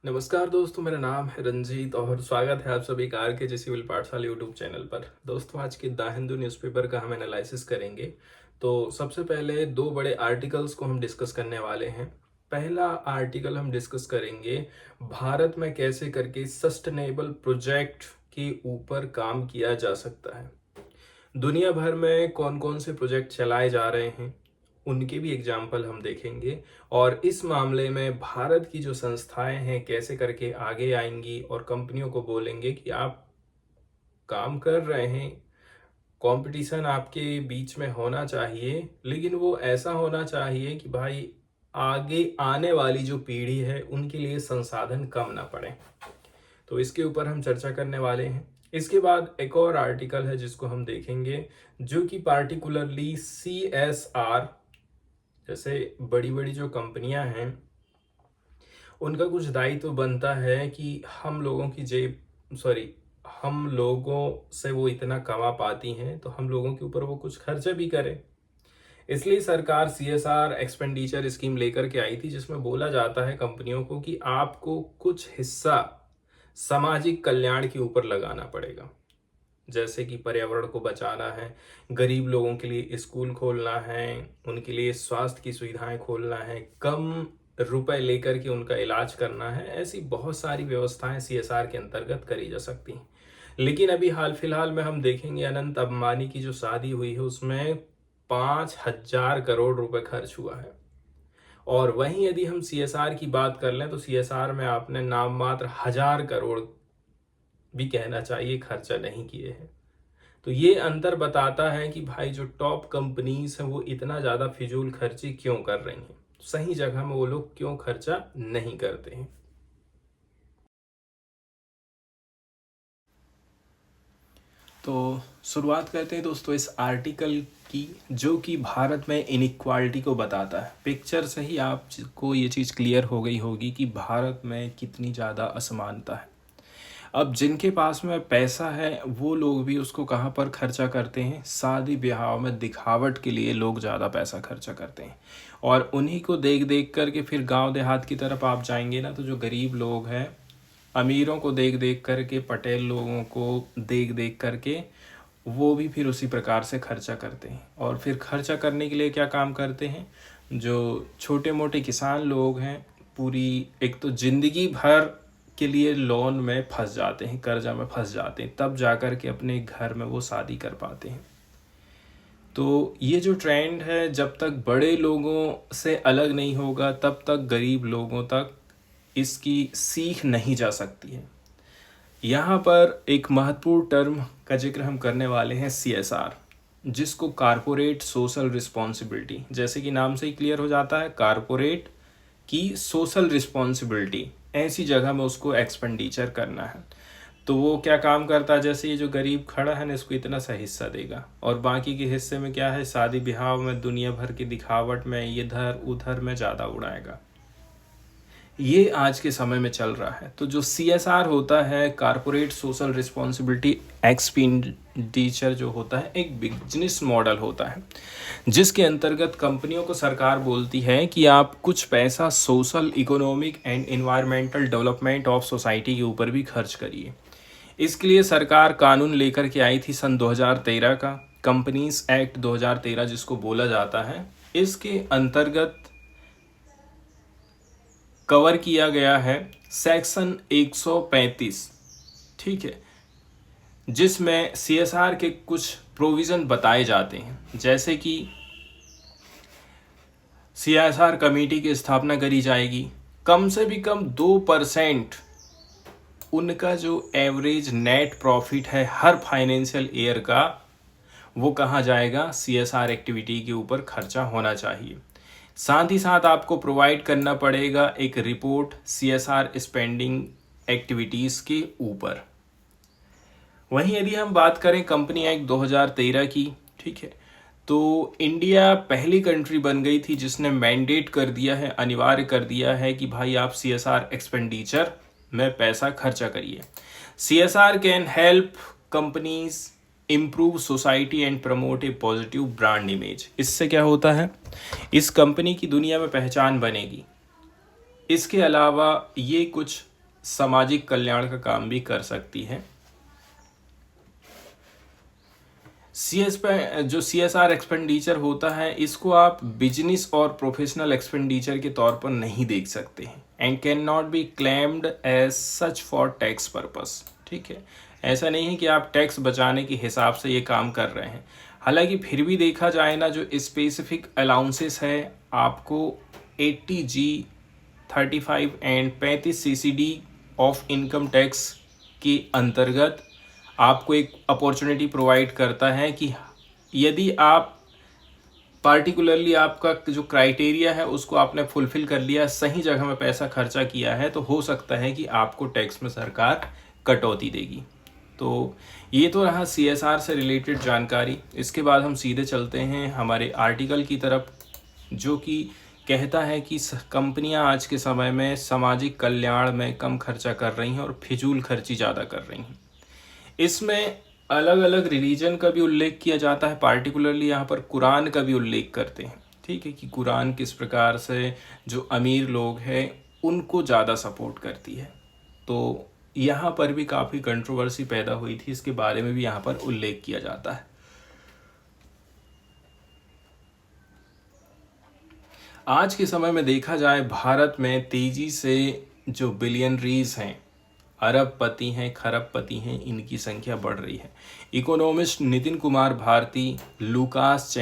नमस्कार दोस्तों, मेरा नाम है रंजीत और स्वागत है आप सभी का आर के जे सिविल पाठशाला यूट्यूब चैनल पर। दोस्तों, आज के द हिंदू न्यूज़पेपर का हम एनालिसिस करेंगे। तो सबसे पहले दो बड़े आर्टिकल्स को हम डिस्कस करने वाले हैं। पहला आर्टिकल हम डिस्कस करेंगे भारत में कैसे करके सस्टेनेबल प्रोजेक्ट के ऊपर काम किया जा सकता है। दुनिया भर में कौन कौन से प्रोजेक्ट चलाए जा रहे हैं, उनके भी एग्जाम्पल हम देखेंगे। और इस मामले में भारत की जो संस्थाएं हैं कैसे करके आगे आएंगी और कंपनियों को बोलेंगे कि आप काम कर रहे हैं, कंपटीशन आपके बीच में होना चाहिए, लेकिन वो ऐसा होना चाहिए कि भाई आगे आने वाली जो पीढ़ी है उनके लिए संसाधन कम ना पड़े। तो इसके ऊपर हम चर्चा करने वाले हैं। इसके बाद एक और आर्टिकल है जिसको हम देखेंगे, जो कि पार्टिकुलरली CSR, जैसे बड़ी बड़ी जो कंपनियां हैं उनका कुछ दायित्व बनता है कि हम लोगों से वो इतना कमा पाती हैं तो हम लोगों के ऊपर वो कुछ खर्चे भी करें। इसलिए सरकार CSR एक्सपेंडिचर स्कीम लेकर के आई थी, जिसमें बोला जाता है कंपनियों को कि आपको कुछ हिस्सा सामाजिक कल्याण के ऊपर लगाना पड़ेगा। जैसे कि पर्यावरण को बचाना है, गरीब लोगों के लिए स्कूल खोलना है, उनके लिए स्वास्थ्य की सुविधाएं खोलना है, कम रुपए लेकर के उनका इलाज करना है। ऐसी बहुत सारी व्यवस्थाएं CSR के अंतर्गत करी जा सकती हैं। लेकिन अभी हाल फिलहाल में हम देखेंगे अनंत अंबानी की जो शादी हुई है उसमें 5,000 करोड़ रुपए खर्च हुआ है। और वहीं यदि हम CSR की बात कर लें तो CSR में आपने नाम मात्र 1,000 करोड़ भी कहना चाहिए खर्चा नहीं किए हैं। तो ये अंतर बताता है कि भाई जो टॉप कंपनीज हैं वो इतना ज़्यादा फिजूल खर्ची क्यों कर रही हैं, सही जगह में वो लोग क्यों खर्चा नहीं करते हैं। तो शुरुआत करते हैं दोस्तों इस आर्टिकल की, जो कि भारत में इनइक्वालिटी को बताता है। पिक्चर से ही आपको ये चीज़ क्लियर हो गई होगी कि भारत में कितनी ज़्यादा असमानता है। अब जिनके पास में पैसा है वो लोग भी उसको कहाँ पर खर्चा करते हैं, शादी ब्याह में दिखावट के लिए लोग ज़्यादा पैसा खर्चा करते हैं। और उन्हीं को देख देख करके फिर गांव देहात की तरफ आप जाएंगे ना, तो जो गरीब लोग हैं अमीरों को देख देख करके, पटेल लोगों को देख देख करके वो भी फिर उसी प्रकार से खर्चा करते हैं। और फिर खर्चा करने के लिए क्या काम करते हैं, जो छोटे मोटे किसान लोग हैं पूरी एक तो जिंदगी भर के लिए लोन में फंस जाते हैं, कर्जा में फंस जाते हैं, तब जाकर के अपने घर में वो शादी कर पाते हैं। तो ये जो ट्रेंड है जब तक बड़े लोगों से अलग नहीं होगा तब तक गरीब लोगों तक इसकी सीख नहीं जा सकती है। यहाँ पर एक महत्वपूर्ण टर्म का जिक्र हम करने वाले हैं, CSR, जिसको कारपोरेट सोशल रिस्पॉन्सिबिलिटी, जैसे कि नाम से ही क्लियर हो जाता है, कारपोरेट की सोशल रिस्पॉन्सिबिलिटी, ऐसी जगह में उसको एक्सपेंडिचर करना है। तो वो क्या काम करता है, जैसे ये जो गरीब खड़ा है ना इसको इतना सा हिस्सा देगा और बाकी के हिस्से में क्या है, शादी ब्याह में, दुनिया भर की दिखावट में, इधर उधर में ज़्यादा उड़ाएगा। ये आज के समय में चल रहा है। तो जो CSR होता है, कारपोरेट सोशल रिस्पॉन्सिबिलिटी एक्सपेंडिचर, जो होता है एक बिजनेस मॉडल होता है, जिसके अंतर्गत कंपनियों को सरकार बोलती है कि आप कुछ पैसा social, economic and environmental development of society के ऊपर भी खर्च करिए। इसके लिए सरकार कानून लेकर के आई थी सन 2013 का, कंपनीज एक्ट 2013 जिसको बोला जाता है। इसके अंतर्गत कवर किया गया है सेक्शन 135, ठीक है, जिसमें CSR के कुछ प्रोविज़न बताए जाते हैं। जैसे कि CSR कमेटी की स्थापना करी जाएगी, कम से भी कम 2% उनका जो एवरेज नेट प्रॉफिट है हर फाइनेंशियल ईयर का, वो कहाँ जाएगा, CSR एक्टिविटी के ऊपर खर्चा होना चाहिए। साथ ही साथ आपको प्रोवाइड करना पड़ेगा एक रिपोर्ट CSR स्पेंडिंग एक्टिविटीज़ के ऊपर। वहीं यदि हम बात करें कंपनी एक्ट 2013 की, ठीक है, तो इंडिया पहली कंट्री बन गई थी जिसने मैंडेट कर दिया है, अनिवार्य कर दिया है कि भाई आप CSR एक्सपेंडिचर में पैसा खर्चा करिए। CSR can help companies improve society and promote A positive brand image. इससे क्या होता है, इस कंपनी की दुनिया में पहचान बनेगी। इसके अलावा ये कुछ सामाजिक कल्याण का काम भी कर सकती है। जो CSR एक्सपेंडिचर होता है, इसको आप बिजनेस और प्रोफेशनल एक्सपेंडिचर के तौर पर नहीं देख सकते हैं and can not be claimed as such for tax purpose. ठीक है, ऐसा नहीं है कि आप टैक्स बचाने के हिसाब से ये काम कर रहे हैं। हालांकि फिर भी देखा जाए ना, जो स्पेसिफिक अलाउंसेस है आपको 80G 35 and 35 CCD of income tax के अंतर्गत आपको एक अपॉर्चुनिटी प्रोवाइड करता है कि यदि आप पार्टिकुलरली आपका जो क्राइटेरिया है उसको आपने फुलफिल कर लिया, सही जगह में पैसा खर्चा किया है, तो हो सकता है कि आपको टैक्स में सरकार कटौती देगी। तो ये तो रहा CSR से रिलेटेड जानकारी। इसके बाद हम सीधे चलते हैं हमारे आर्टिकल की तरफ, जो कि कहता है कि कंपनियां आज के समय में सामाजिक कल्याण में कम खर्चा कर रही हैं और फिजूल खर्ची ज़्यादा कर रही हैं। इसमें अलग अलग रिलीजन का भी उल्लेख किया जाता है, पार्टिकुलरली यहाँ पर कुरान का भी उल्लेख करते हैं। ठीक है, कि कुरान किस प्रकार से जो अमीर लोग हैं उनको ज़्यादा सपोर्ट करती है। तो यहाँ पर भी काफ़ी कंट्रोवर्सी पैदा हुई थी, इसके बारे में भी यहाँ पर उल्लेख किया जाता है। आज के समय में देखा जाए, भारत में तेजी से जो बिलियनरीज हैं, अरबपति हैं, खरबपति हैं, इनकी संख्या बढ़ रही है। Economist Nitin Kumar Bharti, Lucas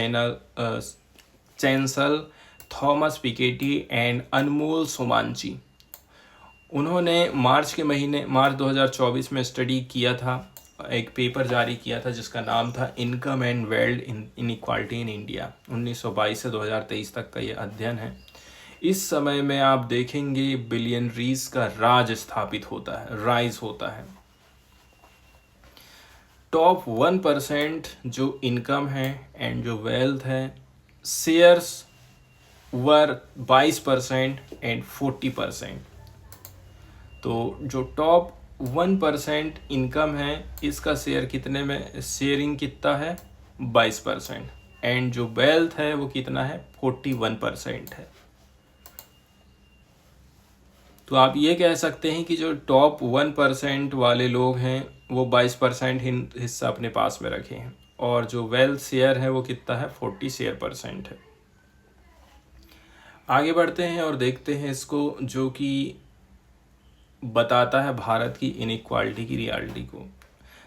Chancel, Thomas Piketty and Anmol Somanchi, उन्होंने मार्च 2024 में स्टडी किया था, एक पेपर जारी किया था जिसका नाम था income and wealth inequality in India. 1922 से 2023 तक का ये अध्ययन है। इस समय में आप देखेंगे बिलियनरीज का राज स्थापित होता है, राइज होता है। टॉप 1% जो इनकम है एंड जो वेल्थ है, शेयर्स वर 22% एंड 40%। तो जो टॉप 1% इनकम है, इसका शेयर कितने में, शेयरिंग कितना है, 22%, एंड जो वेल्थ है वो कितना है, 41% है। तो आप ये कह सकते हैं कि जो टॉप 1% वाले लोग हैं वो 22% हिस्सा अपने पास में रखे हैं, और जो वेल्थ शेयर है वो कितना है, 40% है। आगे बढ़ते हैं और देखते हैं इसको, जो कि बताता है भारत की इनइक्वालिटी की रियलिटी को।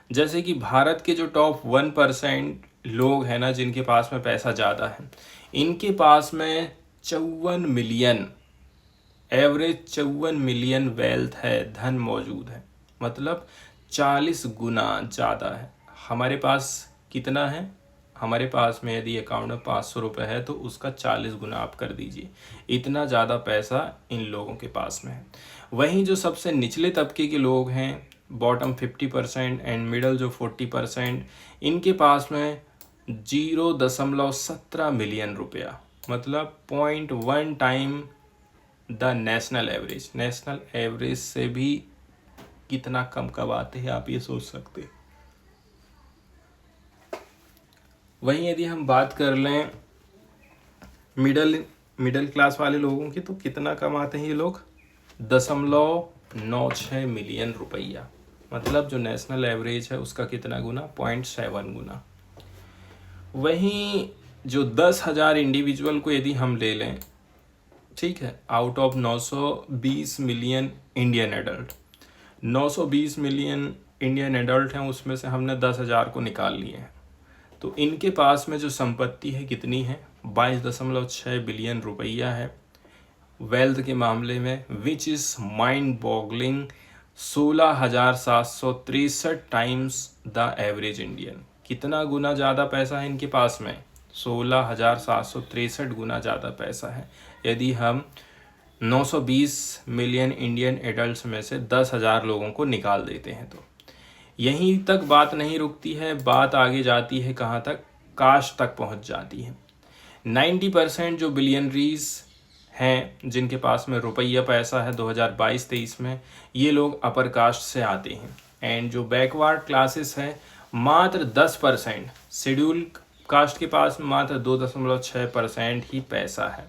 जैसे कि भारत के जो टॉप 1% लोग हैं ना, जिनके पास में पैसा ज़्यादा है, इनके पास में 54 मिलियन, एवरेज 54 मिलियन वेल्थ है, धन मौजूद है। मतलब 40 गुना ज़्यादा है। हमारे पास कितना है, हमारे पास में यदि अकाउंट में 500 रुपये है तो उसका 40 गुना आप कर दीजिए, इतना ज़्यादा पैसा इन लोगों के पास में है। वहीं जो सबसे निचले तबके के लोग हैं, बॉटम 50% एंड मिडल जो 40%, इनके पास में 0.17 मिलियन रुपया, मतलब 0.1 time the national average. National average से भी कितना कम कमाते हैं आप ये सोच सकते हैं। वहीं यदि हम बात कर लें मिडिल क्लास वाले लोगों की, तो कितना कमाते हैं ये लोग, 0.96 मिलियन रुपया। मतलब जो नेशनल एवरेज है उसका कितना गुना, 0.7 गुना। वहीं जो 10,000 इंडिविजुअल को यदि हम ले लें, ठीक है, out of 920 million Indian adult, 920 million Indian adult हैं, उसमें से हमने 10,000 को निकाल लिए हैं। तो इनके पास में जो संपत्ति है कितनी है, 22.6 बिलियन रुपया है वेल्थ के मामले में, which is mind boggling, 16,763 times the average Indian. कितना गुना ज़्यादा पैसा है इनके पास में, 16,763 गुना ज़्यादा पैसा है। यदि हम 920 मिलियन इंडियन एडल्ट्स में से 10,000 लोगों को निकाल देते हैं, तो यहीं तक बात नहीं रुकती है, बात आगे जाती है कहाँ तक, कास्ट तक पहुँच जाती है। 90% जो बिलियनरीज हैं जिनके पास में रुपया पैसा है 2022-23 में, ये लोग अपर कास्ट से आते हैं, एंड जो बैकवर्ड क्लासेस हैं मात्र 10%, शेड्यूल कास्ट के पास मात्र 2.6% ही पैसा है।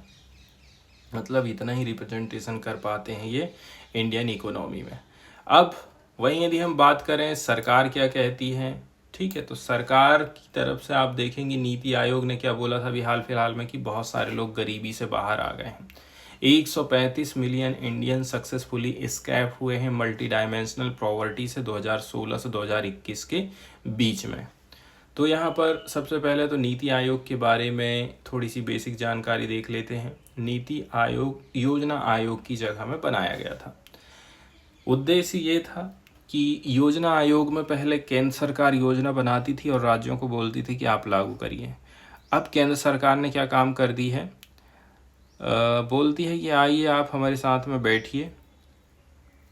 मतलब इतना ही रिप्रेजेंटेशन कर पाते हैं ये इंडियन इकोनॉमी में। अब वहीं यदि हम बात करें सरकार क्या कहती है, ठीक है, तो सरकार की तरफ से आप देखेंगे नीति आयोग ने क्या बोला था अभी हाल फिलहाल में कि बहुत सारे लोग गरीबी से बाहर आ गए हैं। 135 मिलियन इंडियन सक्सेसफुली एस्केप हुए हैं मल्टी डायमेंशनल पॉवर्टी से 2016 से 2021 के बीच में। तो यहाँ पर सबसे पहले तो नीति आयोग के बारे में थोड़ी सी बेसिक जानकारी देख लेते हैं। नीति आयोग योजना आयोग की जगह में बनाया गया था। उद्देश्य ये था कि योजना आयोग में पहले केंद्र सरकार योजना बनाती थी और राज्यों को बोलती थी कि आप लागू करिए। अब केंद्र सरकार ने क्या काम कर दी है, बोलती है कि आइए आप हमारे साथ में बैठिए,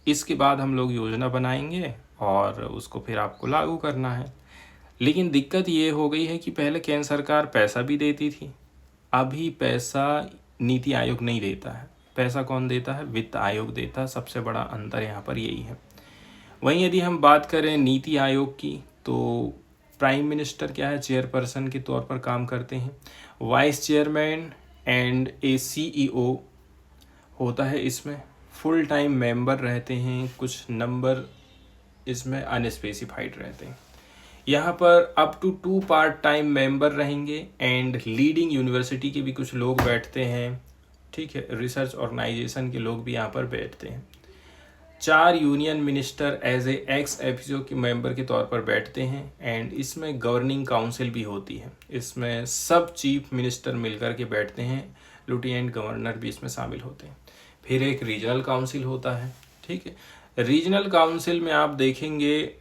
इसके बाद हम लोग योजना बनाएंगे और उसको फिर आपको लागू करना है। लेकिन दिक्कत ये हो गई है कि पहले केंद्र सरकार पैसा भी देती थी, अभी पैसा नीति आयोग नहीं देता है। पैसा कौन देता है, वित्त आयोग देता है। सबसे बड़ा अंतर यहाँ पर यही है। वहीं यदि हम बात करें नीति आयोग की, तो प्राइम मिनिस्टर क्या है, चेयरपर्सन के तौर पर काम करते हैं। Vice chairman and A CEO होता है इसमें। फुल टाइम मेंबर रहते हैं, कुछ नंबर इसमें अनस्पेसिफाइड रहते हैं। यहाँ पर up to 2 part time member रहेंगे एंड लीडिंग यूनिवर्सिटी के भी कुछ लोग बैठते हैं, ठीक है, रिसर्च ऑर्गेनाइजेशन के लोग भी यहाँ पर बैठते हैं। 4 union minister as a ex officio के मेंबर के तौर पर बैठते हैं एंड इसमें गवर्निंग काउंसिल भी होती है। इसमें सब चीफ मिनिस्टर मिलकर के बैठते हैं, लेफ्टिनेंट गवर्नर भी इसमें शामिल होते हैं। फिर एक रीजनल काउंसिल होता है, ठीक है। रीजनल काउंसिल में आप देखेंगे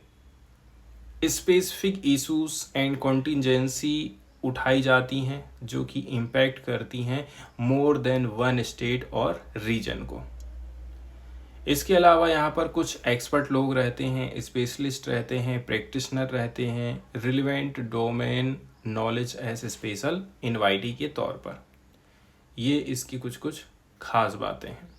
स्पेसिफिक इशूज एंड कॉन्टिजेंसी उठाई जाती हैं जो कि इम्पैक्ट करती हैं मोर देन वन स्टेट और रीजन को। इसके अलावा यहाँ पर कुछ एक्सपर्ट लोग रहते हैं, स्पेशलिस्ट रहते हैं, प्रैक्टिशनर रहते हैं, relevant domain knowledge as special invitee के तौर पर। ये इसकी कुछ कुछ खास बातें हैं।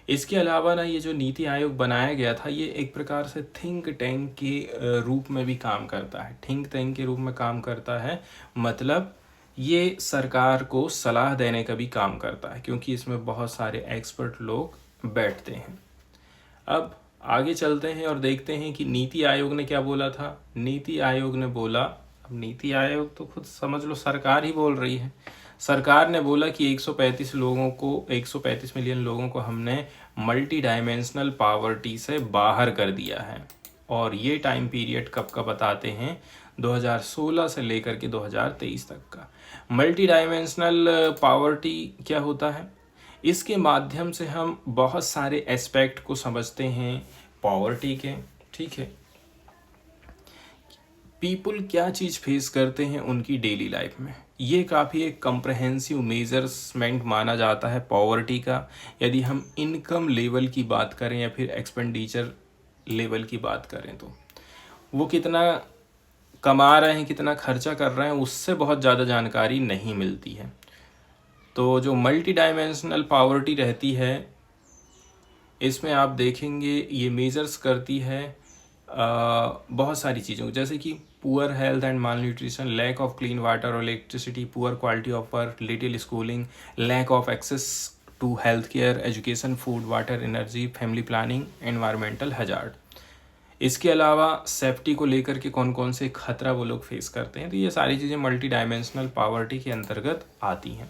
इसके अलावा ना ये जो नीति आयोग बनाया गया था ये एक प्रकार से थिंक टैंक के रूप में भी काम करता है। थिंक टैंक के रूप में काम करता है मतलब ये सरकार को सलाह देने का भी काम करता है, क्योंकि इसमें बहुत सारे एक्सपर्ट लोग बैठते हैं। अब आगे चलते हैं और देखते हैं कि नीति आयोग ने क्या बोला था। नीति आयोग ने बोला, अब नीति आयोग तो खुद समझ लो सरकार ही बोल रही है। सरकार ने बोला कि 135 मिलियन लोगों को हमने मल्टी डायमेंशनल पॉवर्टी से बाहर कर दिया है। और ये टाइम पीरियड कब का बताते हैं, 2016 से लेकर के 2023 तक का। मल्टी डायमेंशनल पॉवर्टी क्या होता है, इसके माध्यम से हम बहुत सारे एस्पेक्ट को समझते हैं पॉवर्टी के, ठीक है। पीपल क्या चीज़ फेस करते हैं उनकी डेली लाइफ में, ये काफ़ी एक कम्प्रहेंसिव मेजरमेंट माना जाता है पॉवर्टी का। यदि हम इनकम लेवल की बात करें या फिर एक्सपेंडिचर लेवल की बात करें तो वो कितना कमा रहे हैं, कितना खर्चा कर रहे हैं, उससे बहुत ज़्यादा जानकारी नहीं मिलती है। तो जो मल्टी डायमेंशनल पॉवर्टी रहती है इसमें आप देखेंगे ये मेजर्स करती है बहुत सारी चीज़ों, जैसे कि poor health and malnutrition, lack of clean water और electricity, poor quality of work, little schooling, lack of access to health care, education, food, water, energy, family planning, environmental hazard. इसके अलावा सेफ्टी को लेकर के कौन कौन से खतरा वो लोग फेस करते हैं। तो ये सारी चीज़ें मल्टी डायमेंशनल पॉवर्टी के अंतर्गत आती हैं।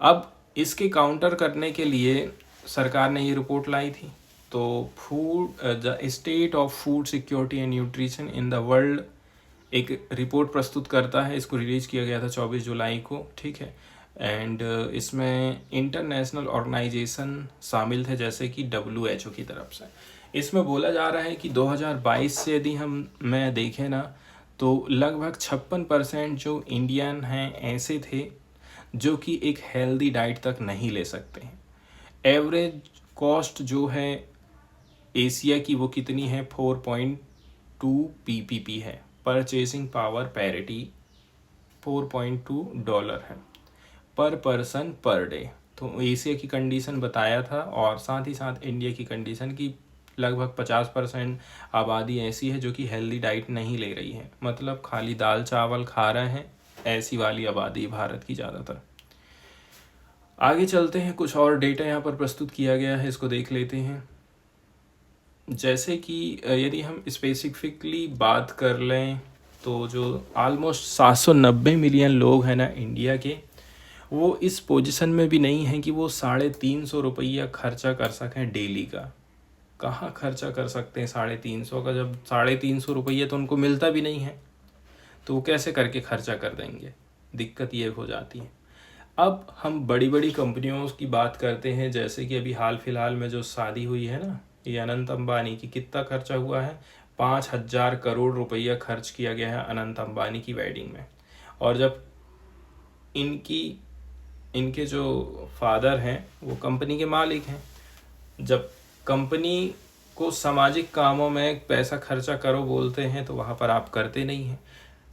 अब इसके काउंटर करने के लिए सरकार ने ये रिपोर्ट लाई थी। तो the state of food security and nutrition in the world एक रिपोर्ट प्रस्तुत करता है। इसको रिलीज किया गया था 24 जुलाई को, ठीक है। एंड इसमें इंटरनेशनल ऑर्गेनाइजेशन शामिल थे जैसे कि WHO की तरफ से। इसमें बोला जा रहा है कि 2022 से यदि मैं देखें ना तो लगभग 56% जो इंडियन हैं ऐसे थे जो कि एक हेल्दी डाइट तक नहीं ले सकते हैं। एवरेज कॉस्ट जो है एशिया की वो कितनी है, 4.2 PPP है। परचेसिंग पावर पैरिटी $4.2 है पर पर्सन पर डे। तो एशिया की कंडीशन बताया था और साथ ही साथ इंडिया की कंडीशन की लगभग 50% आबादी ऐसी है जो कि हेल्दी डाइट नहीं ले रही है, मतलब खाली दाल चावल खा रहे हैं, ऐसी वाली आबादी भारत की ज़्यादातर। आगे चलते हैं, कुछ और डेटा यहाँ पर प्रस्तुत किया गया है, इसको देख लेते हैं। जैसे कि यदि हम स्पेसिफिकली बात कर लें तो जो ऑलमोस्ट 790 मिलियन लोग हैं ना इंडिया के, वो इस पोजीशन में भी नहीं है कि वो 350 रुपया खर्चा कर सकें डेली का। कहाँ खर्चा कर सकते हैं 350 का, जब 350 रुपये तो उनको मिलता भी नहीं है, तो वो कैसे करके खर्चा कर देंगे। दिक्कत ये हो जाती है। अब हम बड़ी बड़ी कंपनियों की बात करते हैं, जैसे कि अभी हाल फिलहाल में जो शादी हुई है ना, ये अनंत अंबानी की, कितना खर्चा हुआ है, 5,000 करोड़ रुपया खर्च किया गया है अनंत अंबानी की वेडिंग में। और जब इनके जो फादर हैं वो कंपनी के मालिक हैं, जब कंपनी को सामाजिक कामों में पैसा खर्चा करो बोलते हैं तो वहाँ पर आप करते नहीं हैं।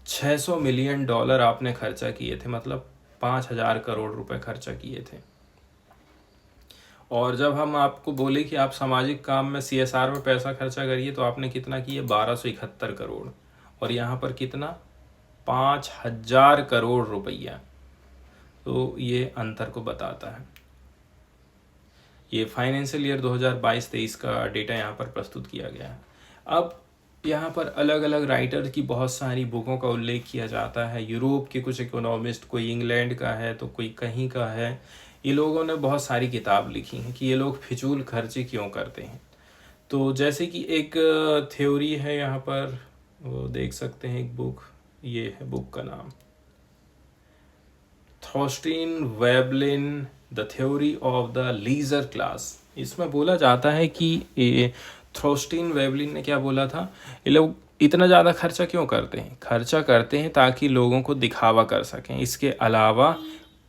600 मिलियन डॉलर आपने खर्चा किए थे, मतलब 5,000 करोड़ रुपए खर्चा किए थे। और जब हम आपको बोले कि आप सामाजिक काम में CSR में पैसा खर्चा करिए तो आपने कितना किया, 1271 करोड़। और यहाँ पर कितना, 5,000 करोड़ रुपया। तो ये अंतर को बताता है। ये फाइनेंशियल ईयर 2022-23 का डेटा यहाँ पर प्रस्तुत किया गया है। अब यहाँ पर अलग अलग राइटर की बहुत सारी बुकों का उल्लेख किया जाता है। यूरोप के कुछ इकोनॉमिस्ट, कोई इंग्लैंड का है तो कोई कहीं का है, ये लोगों ने बहुत सारी किताब लिखी हैं कि ये लोग फिजूल खर्ची क्यों करते हैं। तो जैसे कि एक थ्योरी है यहाँ पर, वो देख सकते हैं एक बुक, ये है बुक का नाम, Thorstein Veblen the theory of the leisure class. इसमें बोला जाता है कि थॉर्स्टीन वेबलिन ने क्या बोला था, ये लोग इतना ज़्यादा खर्चा क्यों करते हैं, खर्चा करते हैं ताकि लोगों को दिखावा कर सकें, इसके अलावा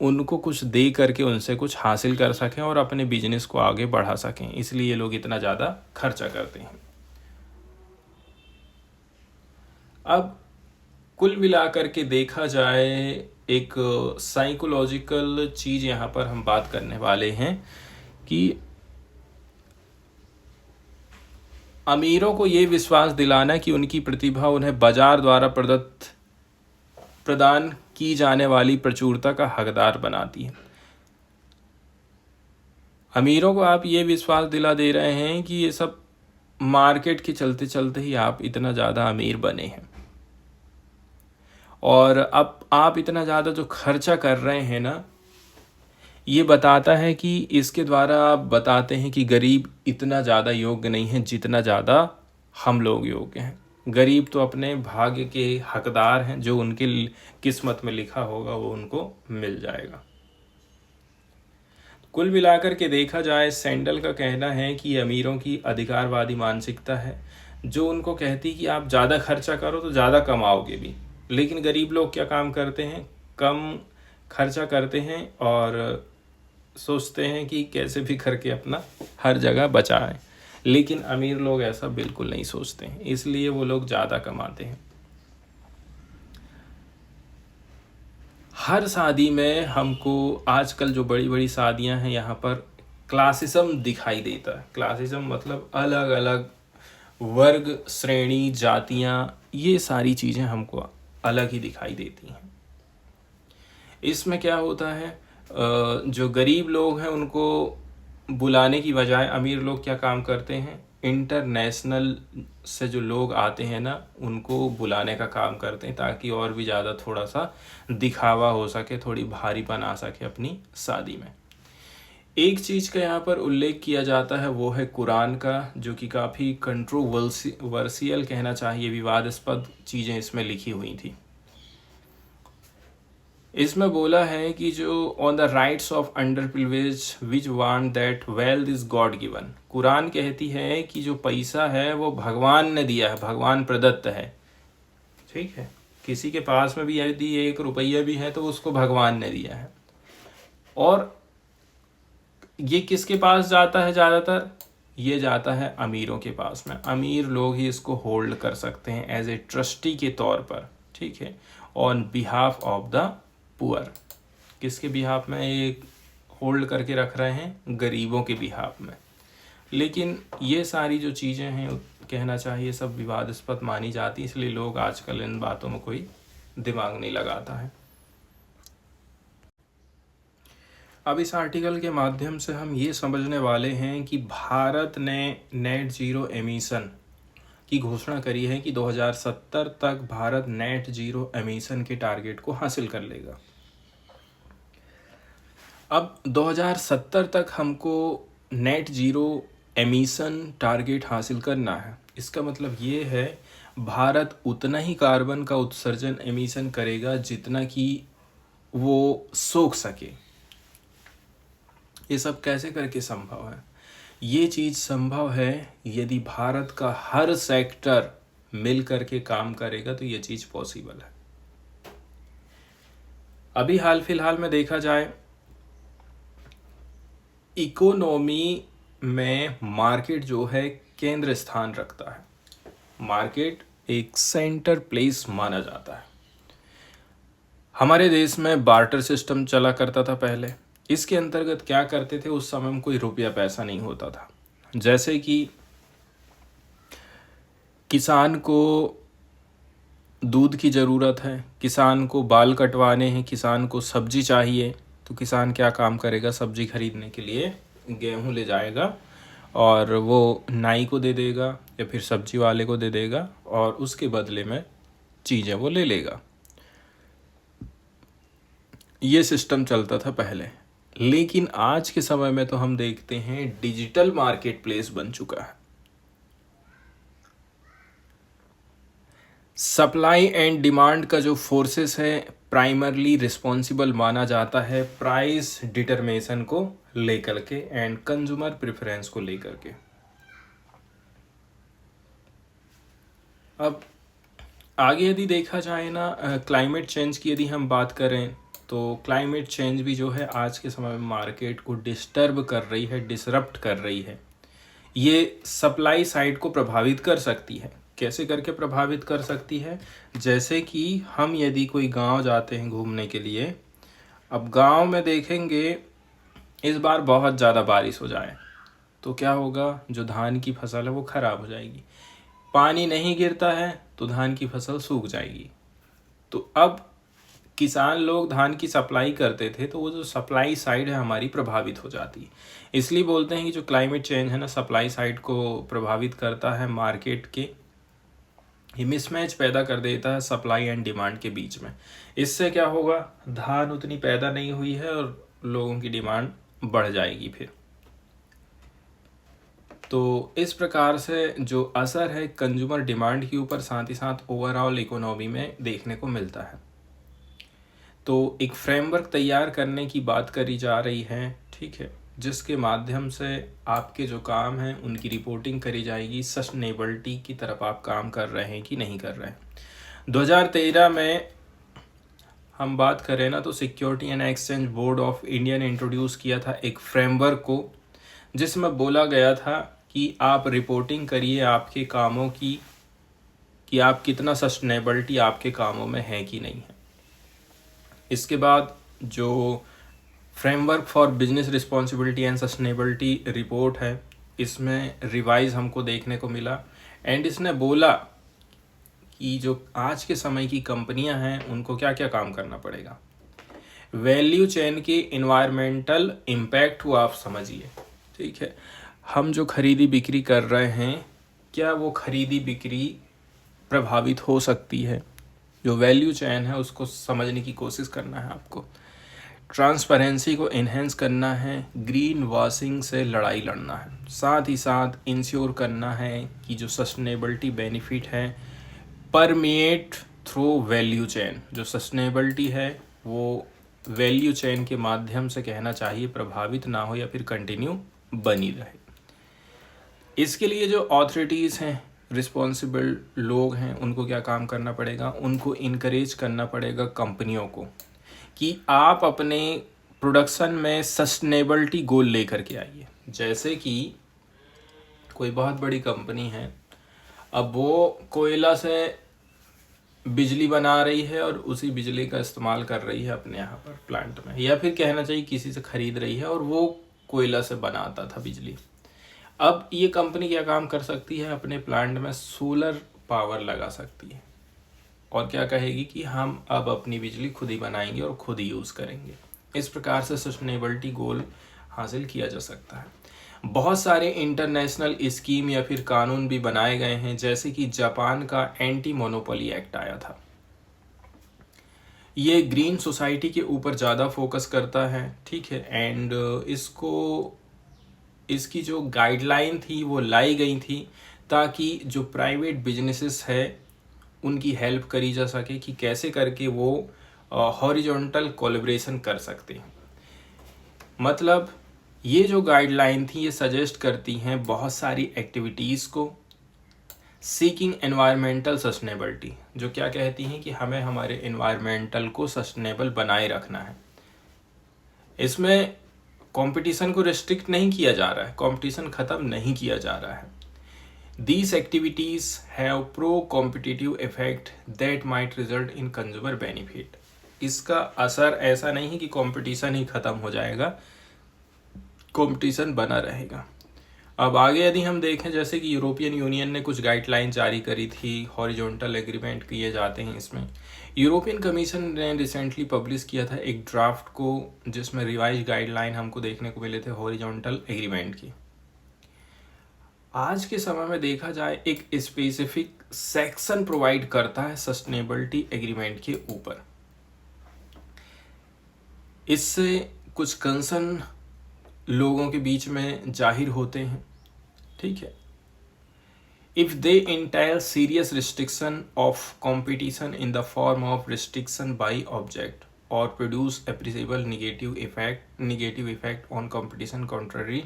उनको कुछ दे करके उनसे कुछ हासिल कर सकें और अपने बिजनेस को आगे बढ़ा सकें, इसलिए ये लोग इतना ज़्यादा खर्चा करते हैं। अब कुल मिलाकर के देखा जाए, एक साइकोलॉजिकल चीज़ यहाँ पर हम बात करने वाले हैं कि अमीरों को ये विश्वास दिलाना कि उनकी प्रतिभा उन्हें बाजार द्वारा प्रदान की जाने वाली प्रचुरता का हकदार बनाती है। अमीरों को आप ये विश्वास दिला दे रहे हैं कि ये सब मार्केट के चलते चलते ही आप इतना ज़्यादा अमीर बने हैं, और अब आप इतना ज़्यादा जो खर्चा कर रहे हैं ना, ये बताता है कि इसके द्वारा आप बताते हैं कि गरीब इतना ज़्यादा योग्य नहीं है जितना ज़्यादा हम लोग योग्य हैं। गरीब तो अपने भाग्य के हकदार हैं, जो उनके किस्मत में लिखा होगा वो उनको मिल जाएगा। कुल मिलाकर के देखा जाए, सैंडल का कहना है कि अमीरों की अधिकारवादी मानसिकता है, जो उनको कहती कि आप ज़्यादा खर्चा करो तो ज़्यादा कमाओगे भी। लेकिन गरीब लोग क्या काम करते हैं, कम खर्चा करते हैं और सोचते हैं कि कैसे भी करके अपना हर जगह बचाएं। लेकिन अमीर लोग ऐसा बिल्कुल नहीं सोचते हैं, इसलिए वो लोग ज़्यादा कमाते हैं। हर शादी में हमको आजकल जो बड़ी बड़ी शादियां हैं, यहाँ पर क्लासिज्म दिखाई देता है। क्लासिज्म मतलब अलग अलग वर्ग, श्रेणी, जातियां, ये सारी चीज़ें हमको अलग ही दिखाई देती हैं। इसमें क्या होता है, जो गरीब लोग हैं उनको बुलाने की बजाय अमीर लोग क्या काम करते हैं, इंटरनेशनल से जो लोग आते हैं ना, उनको बुलाने का काम करते हैं, ताकि और भी ज़्यादा थोड़ा सा दिखावा हो सके, थोड़ी भारीपन आ सके अपनी शादी में। एक चीज़ का यहाँ पर उल्लेख किया जाता है, वो है कुरान का, जो कि काफ़ी कंट्रोवर्सियल कहना चाहिए, विवादास्पद चीज़ें इसमें लिखी हुई थी। इसमें बोला है कि जो on the rights of under privilege which want that wealth is God given. Quran कहती है कि जो पैसा है वो भगवान ने दिया है, भगवान प्रदत्त है। ठीक है, किसी के पास में भी यदि 1 रुपया भी है तो उसको भगवान ने दिया है। और ये किसके पास जाता है ज़्यादातर, ये जाता है अमीरों के पास में। अमीर लोग ही इसको होल्ड कर सकते हैं एज ए ट्रस्टी के तौर पर। ठीक है, on behalf of the poor. किसके बिहाफ में ये होल्ड करके रख रहे हैं, गरीबों के बिहाफ में। लेकिन ये सारी जो चीज़ें हैं, कहना चाहिए सब विवादास्पद मानी जाती, इसलिए लोग आजकल इन बातों में कोई दिमाग नहीं लगाता है। अब इस आर्टिकल के माध्यम से हम ये समझने वाले हैं कि भारत ने नेट ज़ीरो एमिशन की घोषणा करी है कि 2070 तक भारत नेट ज़ीरो एमिशन के टारगेट को हासिल कर लेगा। अब 2070 तक हमको नेट ज़ीरो एमिशन टारगेट हासिल करना है। इसका मतलब ये है भारत उतना ही कार्बन का उत्सर्जन एमिशन करेगा जितना कि वो सोख सके। ये सब कैसे करके संभव है? ये चीज़ संभव है यदि भारत का हर सेक्टर मिल करके काम करेगा तो ये चीज़ पॉसिबल है। अभी हाल फिलहाल में देखा जाए, इकोनॉमी में मार्केट जो है केंद्र स्थान रखता है। मार्केट एक सेंटर प्लेस माना जाता है। हमारे देश में बार्टर सिस्टम चला करता था पहले। इसके अंतर्गत क्या करते थे, उस समय में कोई रुपया पैसा नहीं होता था। जैसे कि किसान को दूध की ज़रूरत है, किसान को बाल कटवाने हैं, किसान को सब्जी चाहिए, तो किसान क्या काम करेगा, सब्जी खरीदने के लिए गेहूं ले जाएगा और वो नाई को दे देगा या फिर सब्जी वाले को दे देगा और उसके बदले में चीज़ें वो ले लेगा। ये सिस्टम चलता था पहले। लेकिन आज के समय में तो हम देखते हैं डिजिटल मार्केट प्लेस बन चुका है। सप्लाई एंड डिमांड का जो फोर्सेस है प्राइमरली रिस्पॉन्सिबल माना जाता है प्राइस डिटरमिनेशन को लेकर के एंड कंज्यूमर प्रेफरेंस को लेकर के। अब आगे यदि देखा जाए ना, क्लाइमेट चेंज की यदि हम बात करें तो क्लाइमेट चेंज भी जो है आज के समय में मार्केट को डिस्टर्ब कर रही है, डिसरप्ट कर रही है। ये सप्लाई साइड को प्रभावित कर सकती है। कैसे करके प्रभावित कर सकती है? जैसे कि हम यदि कोई गांव जाते हैं घूमने के लिए, अब गांव में देखेंगे इस बार बहुत ज़्यादा बारिश हो जाए तो क्या होगा, जो धान की फसल है वो खराब हो जाएगी। पानी नहीं गिरता है तो धान की फसल सूख जाएगी। तो अब किसान लोग धान की सप्लाई करते थे तो वो जो सप्लाई साइड है हमारी प्रभावित हो जाती है। इसलिए बोलते हैं कि जो क्लाइमेट चेंज है ना, सप्लाई साइड को प्रभावित करता है, मार्केट के ये मिसमैच पैदा कर देता है सप्लाई एंड डिमांड के बीच में। इससे क्या होगा, धान उतनी पैदा नहीं हुई है और लोगों की डिमांड बढ़ जाएगी फिर। तो इस प्रकार से जो असर है कंज्यूमर डिमांड के ऊपर, साथ ही साथ ओवरऑल इकोनॉमी में देखने को मिलता है। तो एक फ्रेमवर्क तैयार करने की बात करी जा रही है, ठीक है, जिसके माध्यम से आपके जो काम हैं उनकी रिपोर्टिंग करी जाएगी, सस्टेनेबिलिटी की तरफ आप काम कर रहे हैं कि नहीं कर रहे हैं। 2013 में हम बात करें ना तो security and exchange board of India ने इंट्रोड्यूस किया था एक फ्रेमवर्क को, जिसमें बोला गया था कि आप रिपोर्टिंग करिए आपके कामों की, कि आप कितना सस्टेनेबिलिटी आपके कामों में है कि नहीं है। इसके बाद जो framework for business responsibility and sustainability report है, इसमें रिवाइज हमको देखने को मिला एंड इसने बोला कि जो आज के समय की कंपनियां हैं उनको क्या क्या काम करना पड़ेगा। वैल्यू चेन के इन्वायरमेंटल इम्पैक्ट को आप समझिए, ठीक है। हम जो खरीदी बिक्री कर रहे हैं, क्या वो खरीदी बिक्री प्रभावित हो सकती है? जो वैल्यू चेन है उसको समझने की कोशिश करना है आपको। ट्रांसपेरेंसी को इन्हेंस करना है, ग्रीन वॉशिंग से लड़ाई लड़ना है, साथ ही साथ इंश्योर करना है कि जो सस्टेनेबिलिटी बेनिफिट है परमिएट थ्रू वैल्यू चेन। जो सस्टेनेबिलिटी है वो वैल्यू चेन के माध्यम से, कहना चाहिए, प्रभावित ना हो या फिर कंटिन्यू बनी रहे। इसके लिए जो ऑथोरिटीज़ हैं, रिस्पॉन्सिबल लोग हैं, उनको क्या काम करना पड़ेगा, उनको इनकरेज करना पड़ेगा कंपनियों को कि आप अपने प्रोडक्शन में सस्टेनेबिलिटी गोल लेकर के आइए। जैसे कि कोई बहुत बड़ी कंपनी है, अब वो कोयला से बिजली बना रही है और उसी बिजली का इस्तेमाल कर रही है अपने यहाँ पर प्लांट में, या फिर कहना चाहिए किसी से खरीद रही है और वो कोयला से बनाता था बिजली। अब ये कंपनी क्या काम कर सकती है, अपने प्लांट में सोलर पावर लगा सकती है और क्या कहेगी कि हम अब अपनी बिजली खुद ही बनाएंगे और खुद ही यूज़ करेंगे। इस प्रकार से सस्टेनेबिलिटी गोल हासिल किया जा सकता है। बहुत सारे इंटरनेशनल स्कीम या फिर कानून भी बनाए गए हैं, जैसे कि जापान का एंटी मोनोपोली एक्ट आया था। ये ग्रीन सोसाइटी के ऊपर ज़्यादा फोकस करता है, ठीक है। एंड इसकी जो गाइडलाइन थी वो लाई गई थी ताकि जो प्राइवेट बिजनेसेस है उनकी हेल्प करी जा सके कि कैसे करके वो हॉरिजॉन्टल कोलैबोरेशन कर सकते हैं। मतलब ये जो गाइडलाइन थी ये सजेस्ट करती हैं बहुत सारी एक्टिविटीज़ को, सीकिंग एनवायरमेंटल सस्टेनेबिलिटी, जो क्या कहती हैं कि हमें हमारे एनवायरमेंटल को सस्टेनेबल बनाए रखना है। इसमें कंपटीशन को रिस्ट्रिक्ट नहीं किया जा रहा है, कंपटीशन ख़त्म नहीं किया जा रहा है। These activities have pro-competitive effect that might result in consumer benefit. इसका असर ऐसा नहीं है कि कंपटीशन ही ख़त्म हो जाएगा, कंपटीशन बना रहेगा। अब आगे यदि हम देखें, जैसे कि यूरोपियन यूनियन ने कुछ गाइडलाइन जारी करी थी, हॉरिजॉन्टल एग्रीमेंट किए जाते हैं इसमें। यूरोपियन कमीशन ने रिसेंटली पब्लिश किया था एक ड्राफ्ट को, जिसमें रिवाइज गाइडलाइन हमको देखने को मिले थे हॉरिजॉन्टल एग्रीमेंट की। आज के समय में देखा जाए एक स्पेसिफिक सेक्शन प्रोवाइड करता है सस्टेनेबिलिटी एग्रीमेंट के ऊपर। इससे कुछ कंसर्न लोगों के बीच में जाहिर होते हैं, ठीक है। If they entail serious restriction of competition in the form of restriction by object और produce appreciable negative effect on competition contrary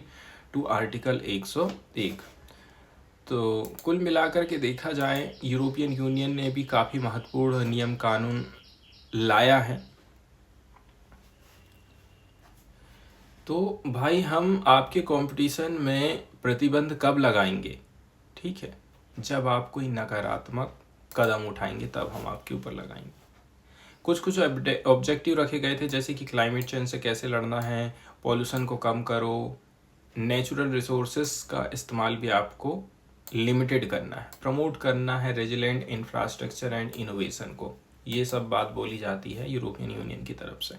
to article 101। तो कुल मिलाकर के देखा जाए यूरोपियन यूनियन ने भी काफ़ी महत्वपूर्ण नियम कानून लाया है। तो भाई हम आपके कंपटीशन में प्रतिबंध कब लगाएंगे, ठीक है, जब आप कोई नकारात्मक कदम उठाएंगे तब हम आपके ऊपर लगाएंगे। कुछ ऑब्जेक्टिव रखे गए थे, जैसे कि क्लाइमेट चेंज से कैसे लड़ना है, पॉल्यूशन को कम करो, नेचुरल रिसोर्सेस का इस्तेमाल भी आपको लिमिटेड करना है, प्रमोट करना है रेजिलेंट इंफ्रास्ट्रक्चर एंड इनोवेशन को। ये सब बात बोली जाती है यूरोपियन यूनियन की तरफ से।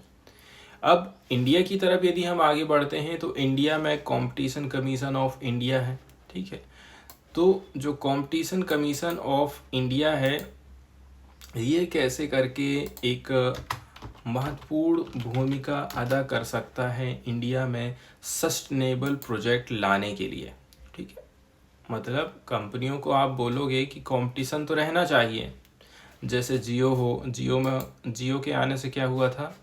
अब इंडिया की तरफ यदि हम आगे बढ़ते हैं तो इंडिया में कंपटीशन कमीशन ऑफ इंडिया है, ठीक है। तो जो कंपटीशन कमीशन ऑफ इंडिया है ये कैसे करके एक महत्वपूर्ण भूमिका अदा कर सकता है इंडिया में सस्टेनेबल प्रोजेक्ट लाने के लिए, ठीक है। मतलब कंपनियों को आप बोलोगे कि कंपटीशन तो रहना चाहिए, जैसे जियो हो, जियो के आने से क्या हुआ था,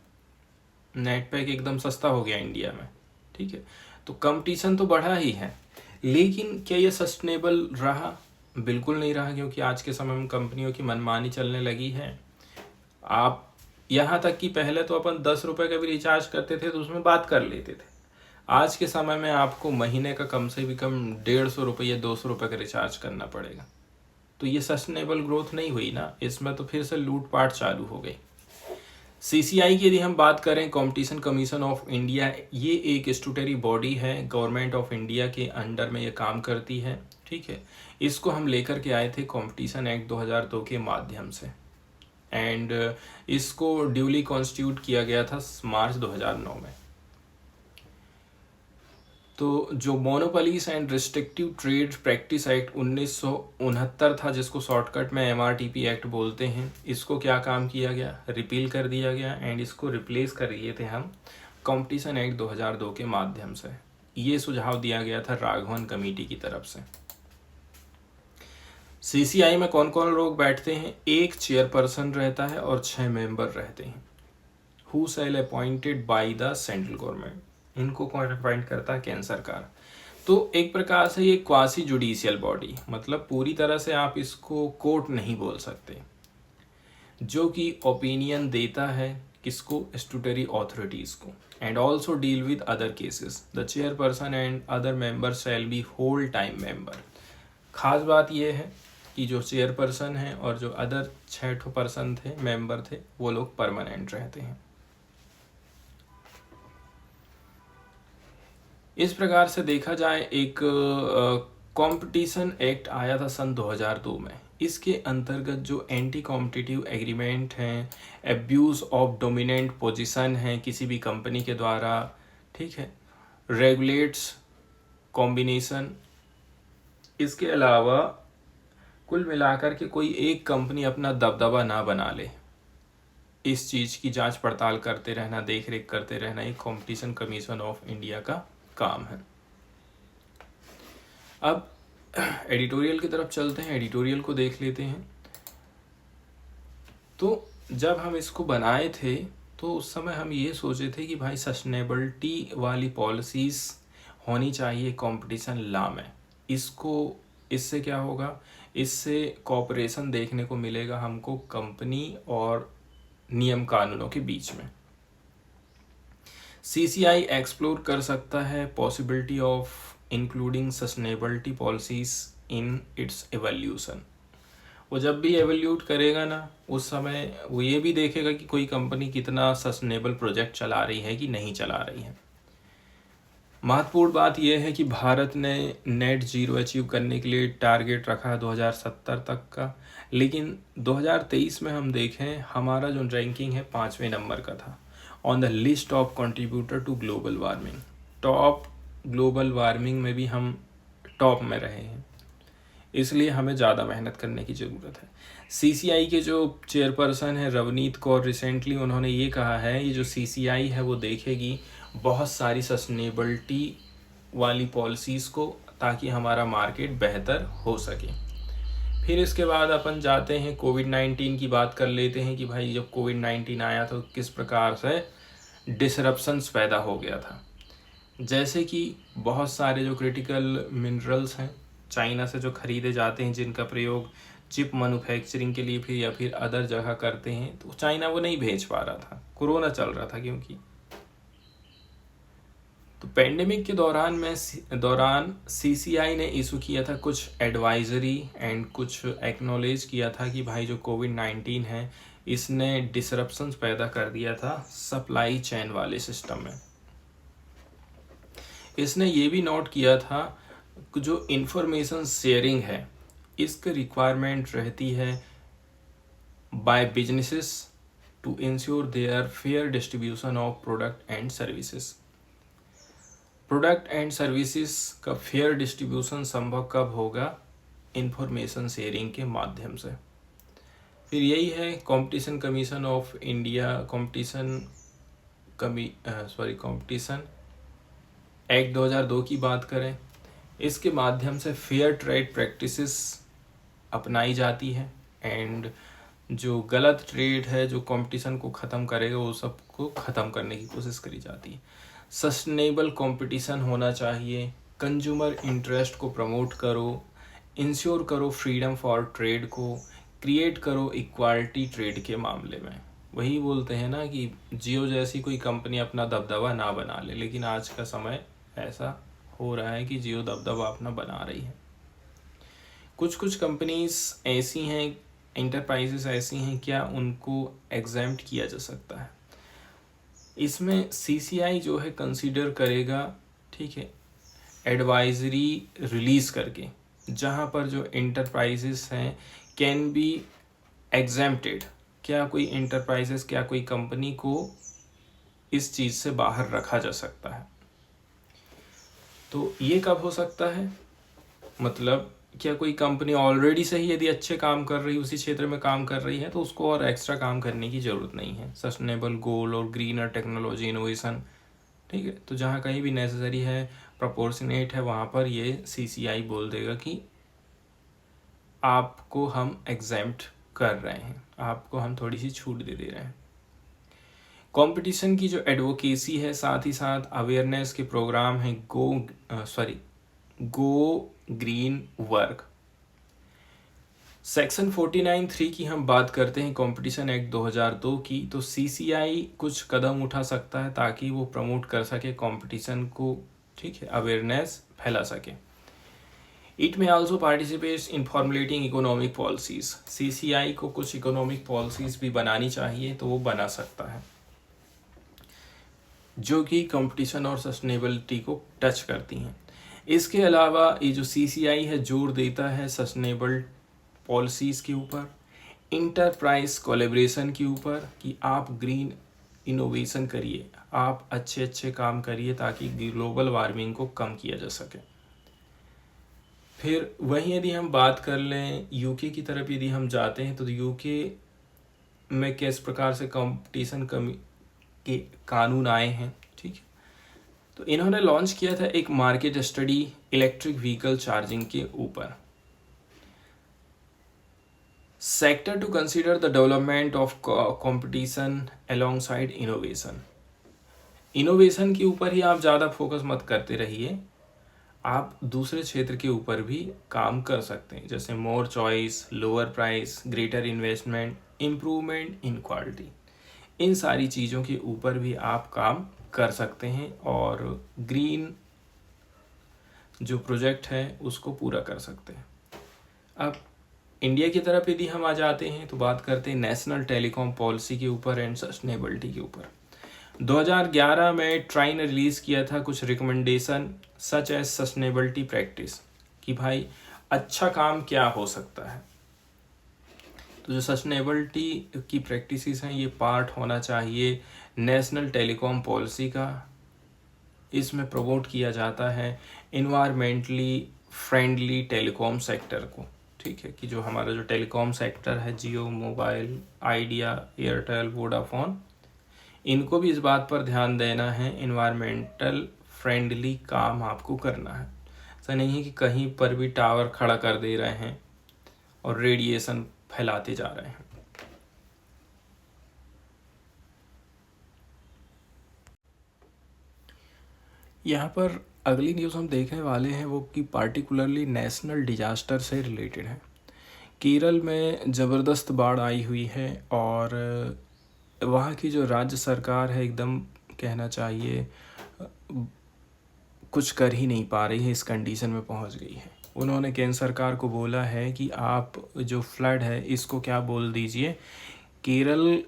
नेट पैक एकदम सस्ता हो गया इंडिया में, ठीक है। तो कंपटीशन तो बढ़ा ही है, लेकिन क्या ये सस्टेनेबल रहा? बिल्कुल नहीं रहा, क्योंकि आज के समय में कंपनियों की मनमानी चलने लगी है। आप यहाँ तक कि पहले तो अपन 10 रुपये का भी रिचार्ज करते थे तो उसमें बात कर लेते थे। आज के समय में आपको महीने का कम से भी कम 150 रुपये 200 रुपये का रिचार्ज करना पड़ेगा। तो ये सस्टेनेबल ग्रोथ नहीं हुई ना, इसमें तो फिर से लूटपाट चालू हो गई। CCI की यदि हम बात करें, कंपटीशन कमीशन ऑफ इंडिया, ये एक स्टैट्यूटरी बॉडी है, गवर्नमेंट ऑफ इंडिया के अंडर में ये काम करती है, ठीक है। इसको हम लेकर के आए थे कंपटीशन एक्ट 2002 के माध्यम से, एंड इसको ड्यूली कॉन्स्टिट्यूट किया गया था मार्च 2009 में। तो जो monopolies and restrictive trade practice act 1969 था, जिसको शॉर्टकट में MRTP एक्ट बोलते हैं, इसको क्या काम किया गया, रिपील कर दिया गया एंड इसको रिप्लेस कर दिए थे हम कंपटीशन एक्ट 2002 के माध्यम से। ये सुझाव दिया गया था राघवन कमेटी की तरफ से। CCI में कौन कौन लोग बैठते हैं? एक चेयरपर्सन रहता है और 6 मेंबर रहते हैं, who shell appointed by the central government. इनको कौन अपॉइंट करता है? केंद्र सरकार। तो एक प्रकार से ये क्वासी जुडिशियल बॉडी, मतलब पूरी तरह से आप इसको कोर्ट नहीं बोल सकते, जो कि ओपिनियन देता है किसको? स्टैट्यूटरी अथॉरिटीज को, and also deal with other cases. The chairperson and other member shall be whole time member. खास बात यह है कि जो चेयरपर्सन है और जो अदर 6 पर्सन थे, मेंबर थे, वो लोग परमानेंट रहते हैं। इस प्रकार से देखा जाए एक कंपटीशन एक्ट आया था सन 2002 में। इसके अंतर्गत जो एंटी कॉम्पिटिटिव एग्रीमेंट हैं, एब्यूज़ ऑफ डोमिनेंट पोजीशन है किसी भी कंपनी के द्वारा, ठीक है, रेगुलेट्स कॉम्बिनेशन, इसके अलावा कुल मिलाकर के कोई एक कंपनी अपना दबदबा ना बना ले, इस चीज़ की जांच पड़ताल करते रहना, देख रेख करते रहना एक कंपटीशन कमीशन ऑफ इंडिया का काम है। अब एडिटोरियल की तरफ चलते हैं, एडिटोरियल को देख लेते हैं। तो जब हम इसको बनाए थे तो उस समय हम ये सोचे थे कि भाई सस्टेनेबिलिटी वाली पॉलिसीज़ होनी चाहिए कंपटीशन लॉ में। इससे क्या होगा, इससे कॉपरेशन देखने को मिलेगा हमको कंपनी और नियम कानूनों के बीच में। सीसीआई एक्सप्लोर कर सकता है possibility of including sustainability policies in its evolution. वो जब भी एवोल्यूट करेगा ना, उस समय वो ये भी देखेगा कि कोई कंपनी कितना सस्टेनेबल प्रोजेक्ट चला रही है कि नहीं चला रही है। महत्वपूर्ण बात यह है कि भारत ने नेट जीरो अचीव करने के लिए टारगेट रखा है 2070 तक का, लेकिन 2023 में हम देखें हमारा जो रैंकिंग है 5वें नंबर का था on the list of contributor to global warming. Top global warming में भी हम टॉप में रहे हैं, इसलिए हमें ज़्यादा मेहनत करने की ज़रूरत है। सीसीआई के जो चेयरपर्सन है रवनीत कौर, रिसेंटली उन्होंने ये कहा है, ये जो सीसीआई है वो देखेगी बहुत सारी सस्टेनेबिलिटी वाली पॉलिसीज़ को, ताकि हमारा मार्केट बेहतर हो सके। फिर इसके बाद अपन जाते हैं कोविड-19 की बात कर लेते हैं कि भाई जब कोविड-19 आया तो किस प्रकार से डिसरप्शंस पैदा हो गया था। जैसे कि बहुत सारे जो क्रिटिकल मिनरल्स हैं चाइना से जो खरीदे जाते हैं, जिनका प्रयोग चिप मैन्युफैक्चरिंग के लिए फिर या फिर अदर जगह करते हैं, तो चाइना वो नहीं भेज पा रहा था, कोरोना चल रहा था क्योंकि। तो पेंडेमिक के दौरान सीसीआई ने इशू किया था कुछ एडवाइजरी एंड कुछ एक्नॉलेज किया था कि भाई जो कोविड-19 है इसने डिसरप्शंस पैदा कर दिया था सप्लाई चेन वाले सिस्टम में। इसने ये भी नोट किया था कि जो इंफॉर्मेशन शेयरिंग है इसकी रिक्वायरमेंट रहती है by businesses to ensure their fair distribution of product and services. Product and services का फेयर डिस्ट्रीब्यूशन संभव कब होगा, इंफॉर्मेशन शेयरिंग के माध्यम से। फिर यही है competition commission of India, competition act 2002 की बात करें, इसके माध्यम से फेयर ट्रेड प्रैक्टिसेस अपनाई जाती है एंड जो गलत ट्रेड है जो कंपटीशन को ख़त्म करेगा वो सबको ख़त्म करने की कोशिश करी जाती है। सस्टेनेबल कंपटीशन होना चाहिए, कंज्यूमर इंटरेस्ट को प्रमोट करो, इंश्योर करो फ्रीडम फॉर ट्रेड को, क्रिएट करो इक्वालिटी ट्रेड के मामले में। वही बोलते हैं ना कि जियो जैसी कोई कंपनी अपना दबदबा ना बना ले, लेकिन आज का समय ऐसा हो रहा है कि जियो दबदबा अपना बना रही है। कुछ कुछ कंपनीज ऐसी हैं, इंटरप्राइजेस ऐसी हैं, क्या उनको एग्जेम्प्ट किया जा सकता है? इसमें सीसीआई जो है कंसीडर करेगा, ठीक है, एडवाइजरी रिलीज़ करके, जहाँ पर जो इंटरप्राइजेस हैं कैन बी एग्जेम्प्टेड। क्या कोई इंटरप्राइजेस, क्या कोई कंपनी को इस चीज़ से बाहर रखा जा सकता है? तो ये कब हो सकता है, मतलब क्या कोई कंपनी ऑलरेडी से ही यदि अच्छे काम कर रही, उसी क्षेत्र में काम कर रही है, तो उसको और एक्स्ट्रा काम करने की ज़रूरत नहीं है। सस्टेनेबल गोल और ग्रीनर टेक्नोलॉजी इनोवेशन, ठीक है, तो जहाँ कहीं भी नेसेसरी है, प्रोपोर्शनेट है, वहाँ पर ये सीसीआई बोल देगा कि आपको हम एग्जेम्प्ट कर रहे हैं, आपको हम थोड़ी सी छूट दे रहे हैं। कंपटीशन की जो एडवोकेसी है, साथ ही साथ अवेयरनेस के प्रोग्राम हैं, गो ग्रीन वर्क। सेक्शन 49(3) की हम बात करते हैं कंपटीशन एक्ट 2002 की, तो सीसीआई कुछ कदम उठा सकता है ताकि वो प्रमोट कर सके कंपटीशन को, ठीक है, अवेयरनेस फैला सके। इट में also participates in formulating economic policies. CCI को कुछ इकोनॉमिक पॉलिसीज भी बनानी चाहिए तो वो बना सकता है, जो कि कंपटीशन और सस्टेनेबिलिटी को टच करती हैं। इसके अलावा ये जो CCI है जोर देता है सस्टेनेबल पॉलिसीज़ के ऊपर, इंटरप्राइज कोलैबोरेशन के ऊपर, कि आप ग्रीन इनोवेशन करिए, आप अच्छे अच्छे काम करिए ताकि ग्लोबल वार्मिंग को कम किया जा सके। फिर वहीं यदि हम बात कर लें यूके की तरफ यदि हम जाते हैं तो यूके में किस प्रकार से कंपटीशन कमी के कानून आए हैं, ठीक है। तो इन्होंने लॉन्च किया था एक market study electric vehicle charging के ऊपर। Sector to consider the development of competition alongside innovation. Innovation के ऊपर ही आप ज़्यादा फोकस मत करते रहिए, आप दूसरे क्षेत्र के ऊपर भी काम कर सकते हैं, जैसे more choice, lower price, greater investment, improvement in quality. इन सारी चीज़ों के ऊपर भी आप काम कर सकते हैं और ग्रीन जो प्रोजेक्ट है उसको पूरा कर सकते हैं। अब इंडिया की तरफ यदि हम आ जाते हैं तो बात करते हैं नेशनल टेलीकॉम पॉलिसी के ऊपर एंड सस्टेनेबिलिटी के ऊपर। 2011 में ट्राई ने रिलीज़ किया था कुछ recommendation such as sustainability practice, कि भाई अच्छा काम क्या हो सकता है। तो जो सस्टेनेबिलिटी की प्रैक्टिसेस हैं ये पार्ट होना चाहिए नेशनल टेलीकॉम पॉलिसी का। इसमें प्रमोट किया जाता है इन्वायरमेंटली फ्रेंडली टेलीकॉम सेक्टर को, ठीक है, कि जो हमारा जो टेलीकॉम सेक्टर है, जियो, मोबाइल, आइडिया, एयरटेल, वोडाफोन, इनको भी इस बात पर ध्यान देना है, इन्वायरमेंटल फ्रेंडली काम आपको करना है। ऐसा नहीं है कि कहीं पर भी टावर खड़ा कर दे रहे हैं और रेडिएशन फैलाते जा रहे हैं। यहाँ पर अगली न्यूज़ हम देखने वाले हैं वो कि पार्टिकुलरली नेशनल डिजास्टर से रिलेटेड है। केरल में ज़बरदस्त बाढ़ आई हुई है और वहाँ की जो राज्य सरकार है एकदम कहना चाहिए कुछ कर ही नहीं पा रही है, इस कंडीशन में पहुँच गई है। उन्होंने केंद्र सरकार को बोला है कि आप जो फ्लड है इसको क्या बोल दीजिए, केरल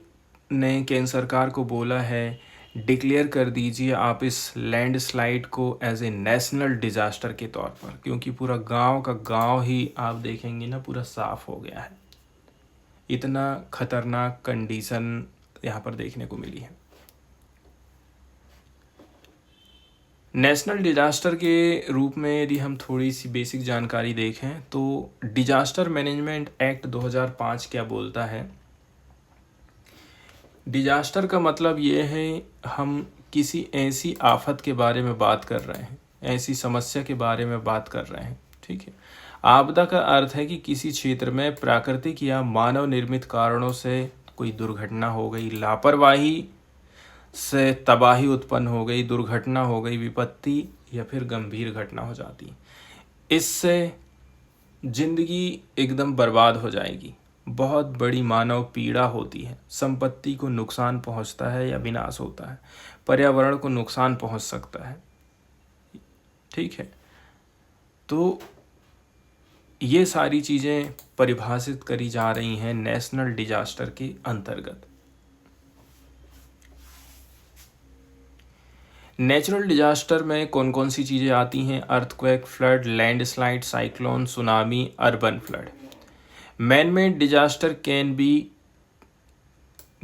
ने केंद्र सरकार को बोला है डिक्लेयर कर दीजिए आप इस लैंडस्लाइड को एज ए नेशनल डिज़ास्टर के तौर पर, क्योंकि पूरा गांव का गांव ही आप देखेंगे ना पूरा साफ हो गया है। इतना खतरनाक कंडीशन यहाँ पर देखने को मिली है। नेशनल डिजास्टर के रूप में यदि हम थोड़ी सी बेसिक जानकारी देखें तो डिजास्टर मैनेजमेंट एक्ट 2005 क्या बोलता है। डिजास्टर का मतलब ये है हम किसी ऐसी आफत के बारे में बात कर रहे हैं, ऐसी समस्या के बारे में बात कर रहे हैं, ठीक है। आपदा का अर्थ है कि किसी क्षेत्र में प्राकृतिक या मानव निर्मित कारणों से कोई दुर्घटना हो गई, लापरवाही से तबाही उत्पन्न हो गई, दुर्घटना हो गई, विपत्ति या फिर गंभीर घटना हो जाती, इससे जिंदगी एकदम बर्बाद हो जाएगी, बहुत बड़ी मानव पीड़ा होती है, संपत्ति को नुकसान पहुंचता है या विनाश होता है, पर्यावरण को नुकसान पहुंच सकता है, ठीक है। तो ये सारी चीज़ें परिभाषित करी जा रही हैं नेशनल डिजास्टर के अंतर्गत। नेचुरल डिजास्टर में कौन कौन सी चीज़ें आती हैं? Earthquake, flood, landslide, cyclone, tsunami, urban flood. Man made disaster can be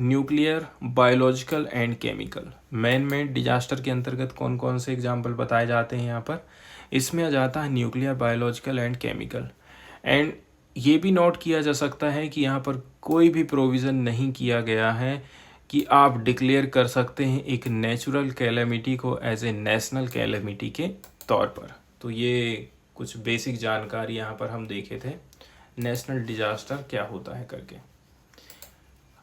nuclear, biological and chemical. Man made disaster के अंतर्गत कौन कौन से एग्जाम्पल बताए जाते हैं यहाँ पर? इसमें आ जाता है nuclear, biological and chemical. And ये भी नोट किया जा सकता है कि यहाँ पर कोई भी प्रोविज़न नहीं किया गया है कि आप डिक्लेयर कर सकते हैं एक नेचुरल कैलेमिटी को एज ए नेशनल कैलेमिटी के तौर पर। तो ये कुछ बेसिक जानकारी यहाँ पर हम देखे थे नेशनल डिजास्टर क्या होता है करके।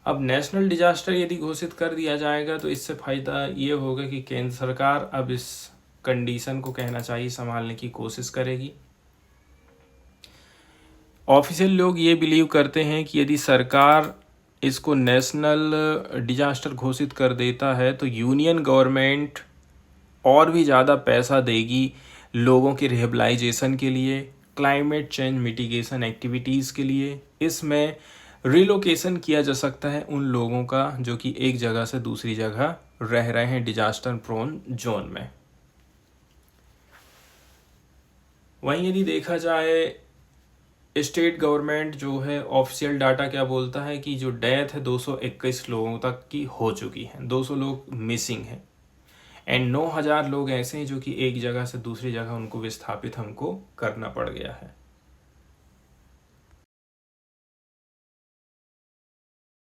अब नेशनल डिजास्टर यदि घोषित कर दिया जाएगा तो इससे फ़ायदा ये होगा कि केंद्र सरकार अब इस कंडीशन को कहना चाहिए संभालने की कोशिश करेगी। ऑफिशियल लोग ये बिलीव करते हैं कि यदि सरकार इसको नेशनल डिजास्टर घोषित कर देता है तो यूनियन गवर्नमेंट और भी ज़्यादा पैसा देगी लोगों के रिहेबिलाइजेशन के लिए, क्लाइमेट चेंज मिटिगेशन एक्टिविटीज़ के लिए। इसमें रिलोकेशन किया जा सकता है उन लोगों का जो कि एक जगह से दूसरी जगह रह रहे हैं डिजास्टर प्रोन जोन में। वहीं यदि देखा जाए स्टेट गवर्नमेंट जो है ऑफिशियल डाटा क्या बोलता है कि जो डेथ है 221 लोगों तक की हो चुकी है, 200 लोग मिसिंग हैं एंड 9,000 लोग ऐसे हैं जो कि एक जगह से दूसरी जगह उनको विस्थापित हमको करना पड़ गया है।